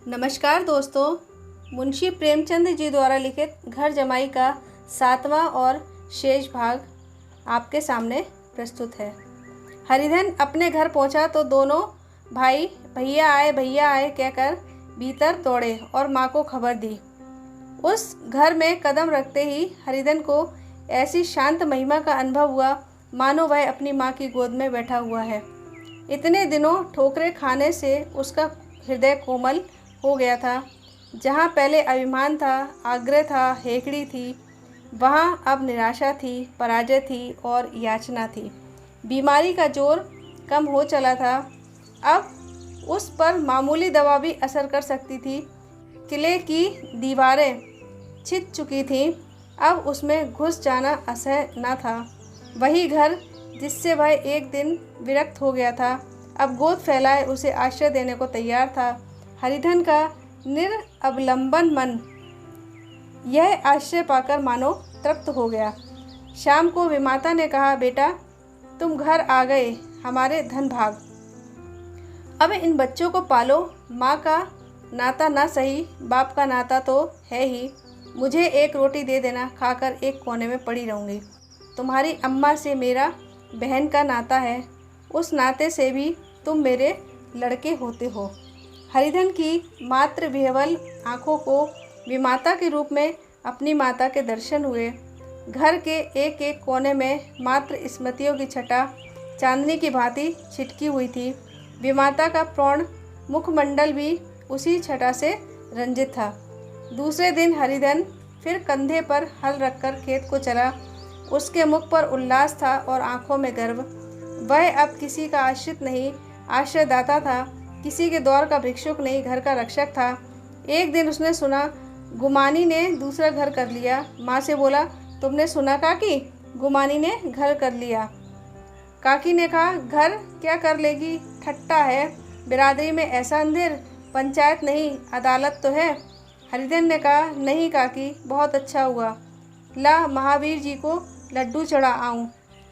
नमस्कार दोस्तों, मुंशी प्रेमचंद जी द्वारा लिखित घर जमाई का 7वां और शेष भाग आपके सामने प्रस्तुत है। हरिधन अपने घर पहुंचा तो दोनों भाई भैया आए कहकर भीतर दौड़े और माँ को खबर दी। उस घर में कदम रखते ही हरिधन को ऐसी शांत महिमा का अनुभव हुआ मानो वह अपनी माँ की गोद में बैठा हुआ है। इतने दिनों ठोकरें खाने से उसका हृदय कोमल हो गया था। जहाँ पहले अभिमान था, आग्रह था, हेकड़ी थी, वहाँ अब निराशा थी, पराजय थी और याचना थी। बीमारी का जोर कम हो चला था। अब उस पर मामूली दवा भी असर कर सकती थी। किले की दीवारें छिद चुकी थीं, अब उसमें घुस जाना असह्य न था। वही घर जिससे वह एक दिन विरक्त हो गया था, अब गोद फैलाए उसे आश्रय देने को तैयार था। हरिधन का निरअवलंबन मन यह आश्रय पाकर मानो तृप्त हो गया। शाम को विमाता ने कहा, बेटा तुम घर आ गए, हमारे धन भाग। अब इन बच्चों को पालो। माँ का नाता ना सही, बाप का नाता तो है ही। मुझे एक रोटी दे देना, खाकर एक कोने में पड़ी रहूँगी। तुम्हारी अम्मा से मेरा बहन का नाता है, उस नाते से भी तुम मेरे लड़के होते हो। हरिधन की मात्र विह्वल आँखों को विमाता के रूप में अपनी माता के दर्शन हुए। घर के एक एक कोने में मात्र स्मृतियों की छटा चांदनी की भांति छिटकी हुई थी। विमाता का प्रौढ़ मुखमंडल भी उसी छटा से रंजित था। दूसरे दिन हरिधन फिर कंधे पर हल रखकर खेत को चला। उसके मुख पर उल्लास था और आंखों में गर्व। वह अब किसी का आश्रित नहीं, आश्रयदाता था। किसी के दौर का भिक्षुक नहीं, घर का रक्षक था। एक दिन उसने सुना गुमानी ने दूसरा घर कर लिया। माँ से बोला, तुमने सुना काकी, गुमानी ने घर कर लिया। काकी ने कहा, घर क्या कर लेगी, ठट्टा है। बिरादरी में ऐसा अंधेर, पंचायत नहीं अदालत तो है। हरिधन ने कहा, नहीं काकी, बहुत अच्छा हुआ। ला महावीर जी को लड्डू चढ़ा आऊँ।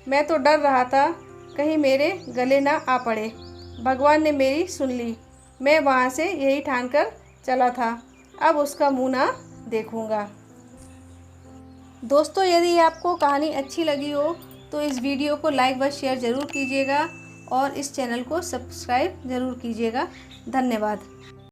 मैं तो डर रहा था कहीं मेरे गले ना आ पड़े। भगवान ने मेरी सुन ली। मैं वहाँ से यही ठान कर चला था, अब उसका मुँह ना देखूँगा। दोस्तों, यदि आपको कहानी अच्छी लगी हो तो इस वीडियो को लाइक व शेयर ज़रूर कीजिएगा और इस चैनल को सब्सक्राइब ज़रूर कीजिएगा। धन्यवाद।